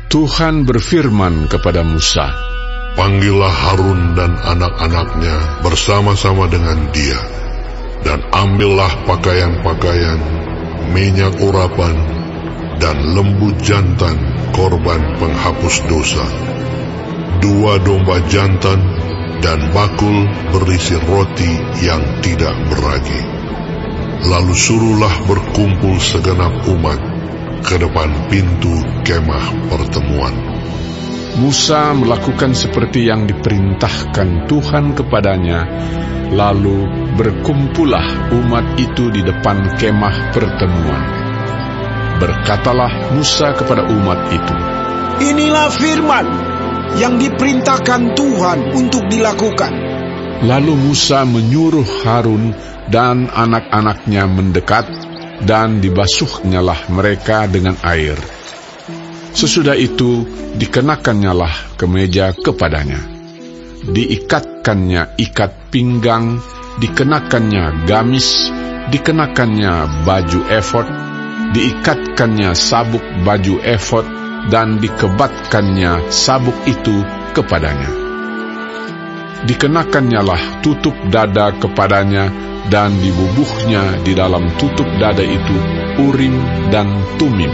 Tuhan berfirman kepada Musa, "Panggillah Harun dan anak-anaknya bersama-sama dengan dia, dan ambillah pakaian-pakaian, minyak urapan, dan lembu jantan korban penghapus dosa, 2 domba jantan, dan bakul berisi roti yang tidak beragi. Lalu suruhlah berkumpul segenap umat ke depan pintu kemah pertemuan." Musa melakukan seperti yang diperintahkan Tuhan kepadanya, lalu berkumpullah umat itu di depan kemah pertemuan. Berkatalah Musa kepada umat itu, "Inilah firman yang diperintahkan Tuhan untuk dilakukan." Lalu Musa menyuruh Harun dan anak-anaknya mendekat, dan dibasuhnyalah mereka dengan air. Sesudah itu dikenakannyalah kemeja kepadanya, diikatkannya ikat pinggang, dikenakannya gamis, dikenakannya baju efod, diikatkannya sabuk baju efod, dan dikebatkannya sabuk itu kepadanya. Dikenakannyalah tutup dada kepadanya, dan dibubuhnya di dalam tutup dada itu Urim dan Tumim.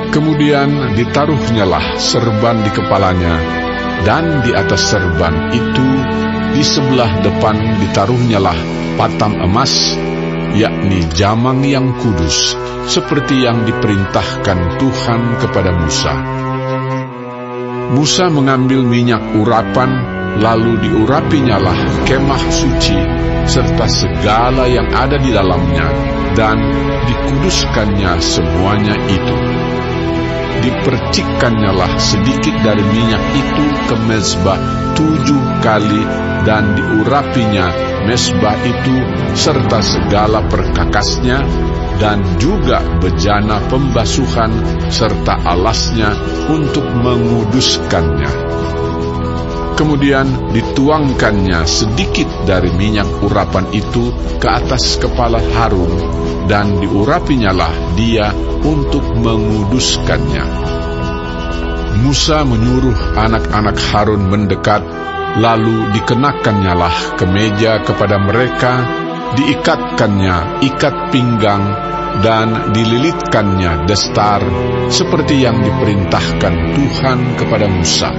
Kemudian ditaruhnyalah serban di kepalanya, dan di atas serban itu di sebelah depan ditaruhnyalah patam emas, yakni jamang yang kudus, seperti yang diperintahkan Tuhan kepada Musa. Musa mengambil minyak urapan, lalu diurapinyalah kemah suci, serta segala yang ada di dalamnya, dan dikuduskannya semuanya itu. Dipercikkannyalah sedikit dari minyak itu ke mezbah 7 kali, dan diurapinya mezbah itu serta segala perkakasnya, dan juga bejana pembasuhan serta alasnya untuk menguduskannya. Kemudian dituangkannya sedikit dari minyak urapan itu ke atas kepala Harun, dan diurapinyalah dia untuk menguduskannya. Musa menyuruh anak-anak Harun mendekat, lalu dikenakannyalah kemeja kepada mereka, diikatkannya ikat pinggang, dan dililitkannya destar, seperti yang diperintahkan Tuhan kepada Musa.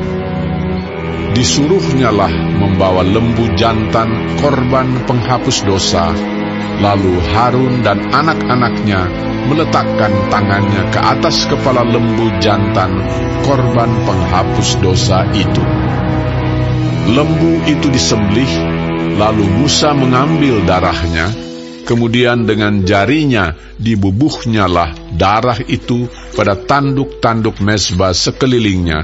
Disuruhnyalah membawa lembu jantan korban penghapus dosa, lalu Harun dan anak-anaknya meletakkan tangannya ke atas kepala lembu jantan korban penghapus dosa itu. Lembu itu disembelih, lalu Musa mengambil darahnya, kemudian dengan jarinya dibubuhnyalah darah itu pada tanduk-tanduk mezbah sekelilingnya,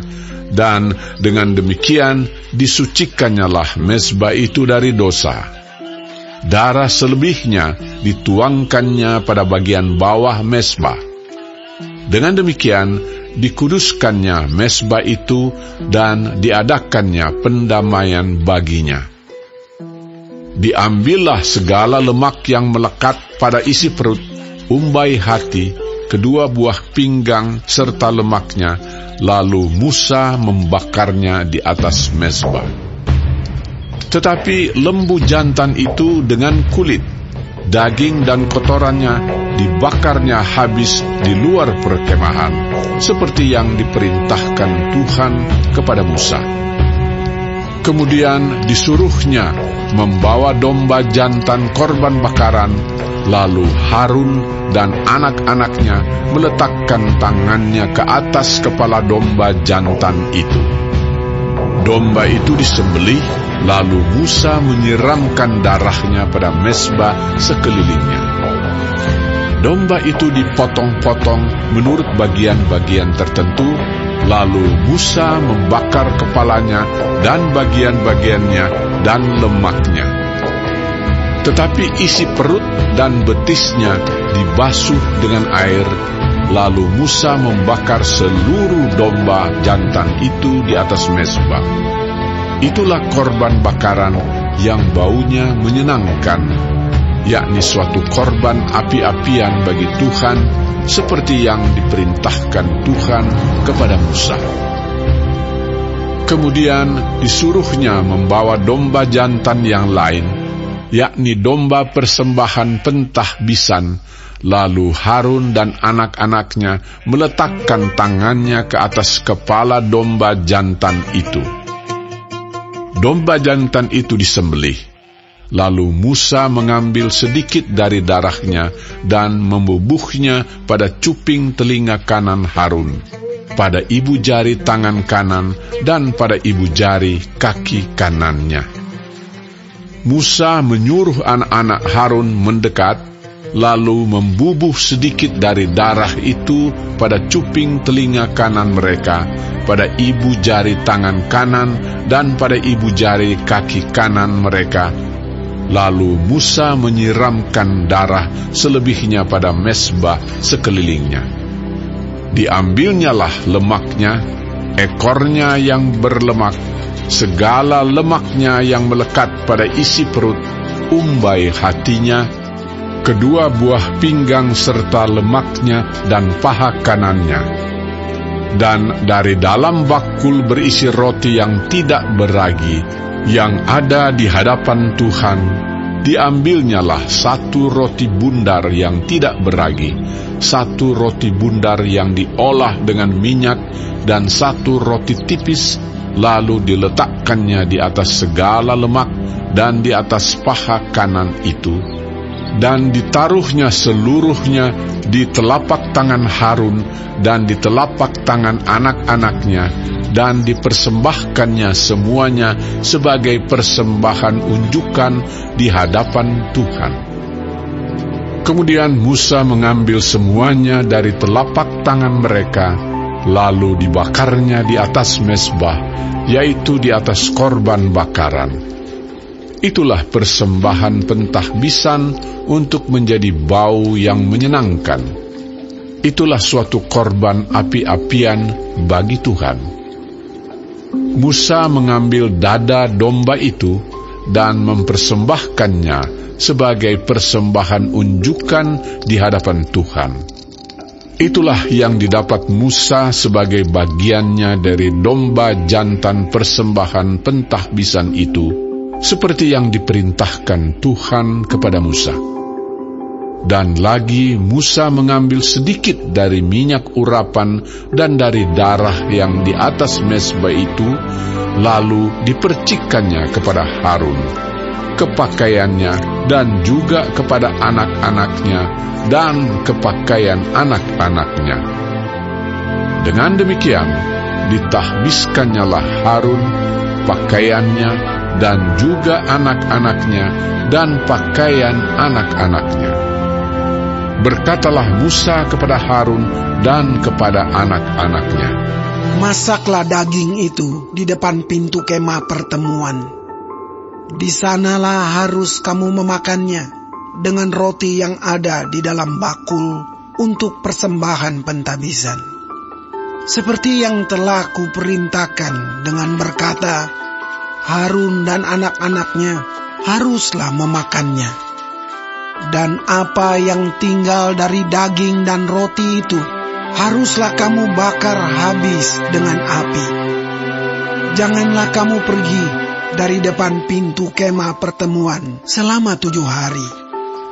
dan dengan demikian disucikannyalah mezbah itu dari dosa. Darah selebihnya dituangkannya pada bagian bawah mezbah. Dengan demikian dikuduskannya mezbah itu, dan diadakannya pendamaian baginya. Diambillah segala lemak yang melekat pada isi perut, umbai hati, kedua buah pinggang serta lemaknya, lalu Musa membakarnya di atas mezbah. Tetapi lembu jantan itu dengan kulit, daging dan kotorannya dibakarnya habis di luar perkemahan, seperti yang diperintahkan Tuhan kepada Musa. Kemudian disuruhnya membawa domba jantan korban bakaran, lalu Harun dan anak-anaknya meletakkan tangannya ke atas kepala domba jantan itu. Domba itu disembelih, lalu Musa menyiramkan darahnya pada mezbah sekelilingnya. Domba itu dipotong-potong menurut bagian-bagian tertentu, lalu Musa membakar kepalanya dan bagian-bagiannya dan lemaknya. Tetapi isi perut dan betisnya dibasuh dengan air, lalu Musa membakar seluruh domba jantan itu di atas mezbah. Itulah korban bakaran yang baunya menyenangkan, yakni suatu korban api-apian bagi Tuhan seperti yang diperintahkan Tuhan kepada Musa. Kemudian disuruhnya membawa domba jantan yang lain, yakni domba persembahan pentahbisan. Lalu Harun dan anak-anaknya meletakkan tangannya ke atas kepala domba jantan itu. Domba jantan itu disembelih. Lalu Musa mengambil sedikit dari darahnya dan membubuhnya pada cuping telinga kanan Harun, pada ibu jari tangan kanan, dan pada ibu jari kaki kanannya. Musa menyuruh anak-anak Harun mendekat, lalu membubuh sedikit dari darah itu pada cuping telinga kanan mereka, pada ibu jari tangan kanan, dan pada ibu jari kaki kanan mereka. Lalu Musa menyiramkan darah selebihnya pada mezbah sekelilingnya. Diambilnyalah lemaknya, ekornya yang berlemak, segala lemaknya yang melekat pada isi perut, umbai hatinya, kedua buah pinggang serta lemaknya dan paha kanannya. Dan dari dalam bakul berisi roti yang tidak beragi, yang ada di hadapan Tuhan, diambilnyalah satu roti bundar yang tidak beragi, satu roti bundar yang diolah dengan minyak, dan satu roti tipis, lalu diletakkannya di atas segala lemak dan di atas paha kanan itu, dan ditaruhnya seluruhnya di telapak tangan Harun dan di telapak tangan anak-anaknya, dan dipersembahkannya semuanya sebagai persembahan unjukan di hadapan Tuhan. Kemudian Musa mengambil semuanya dari telapak tangan mereka, lalu dibakarnya di atas mezbah, yaitu di atas korban bakaran. Itulah persembahan pentahbisan untuk menjadi bau yang menyenangkan. Itulah suatu korban api-apian bagi Tuhan. Musa mengambil dada domba itu dan mempersembahkannya sebagai persembahan unjukan di hadapan Tuhan. Itulah yang didapat Musa sebagai bagiannya dari domba jantan persembahan pentahbisan itu, seperti yang diperintahkan Tuhan kepada Musa. Dan lagi Musa mengambil sedikit dari minyak urapan dan dari darah yang di atas mezbah itu, lalu dipercikkannya kepada Harun, kepakaiannya, dan juga kepada anak-anaknya dan kepakaian anak-anaknya. Dengan demikian, ditahbiskannya Harun, pakaiannya, dan juga anak-anaknya dan pakaian anak-anaknya. Berkatalah Musa kepada Harun dan kepada anak-anaknya, "Masaklah daging itu di depan pintu kemah pertemuan. Di sanalah harus kamu memakannya dengan roti yang ada di dalam bakul untuk persembahan pentahbisan. Seperti yang telah kuperintahkan dengan berkata, Harun dan anak-anaknya haruslah memakannya. Dan apa yang tinggal dari daging dan roti itu haruslah kamu bakar habis dengan api. Janganlah kamu pergi dari depan pintu kemah pertemuan selama 7 hari,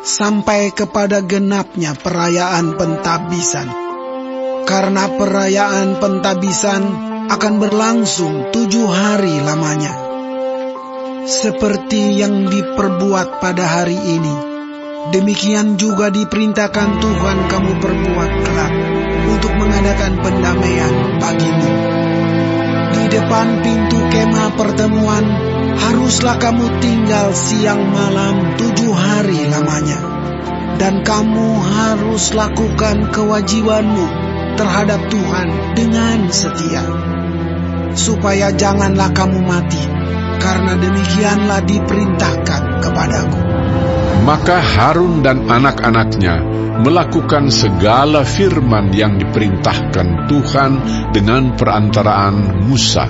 sampai kepada genapnya perayaan pentahbisan. Karena perayaan pentahbisan akan berlangsung 7 hari lamanya. Seperti yang diperbuat pada hari ini, demikian juga diperintahkan Tuhan kamu perbuat kelak untuk mengadakan pendamaian bagimu. Di depan pintu kemah pertemuan haruslah kamu tinggal siang malam 7 hari lamanya. Dan kamu harus lakukan kewajibanmu terhadap Tuhan dengan setia, supaya janganlah kamu mati, karena demikianlah diperintahkan kepadaku." Maka Harun dan anak-anaknya melakukan segala firman yang diperintahkan Tuhan dengan perantaraan Musa.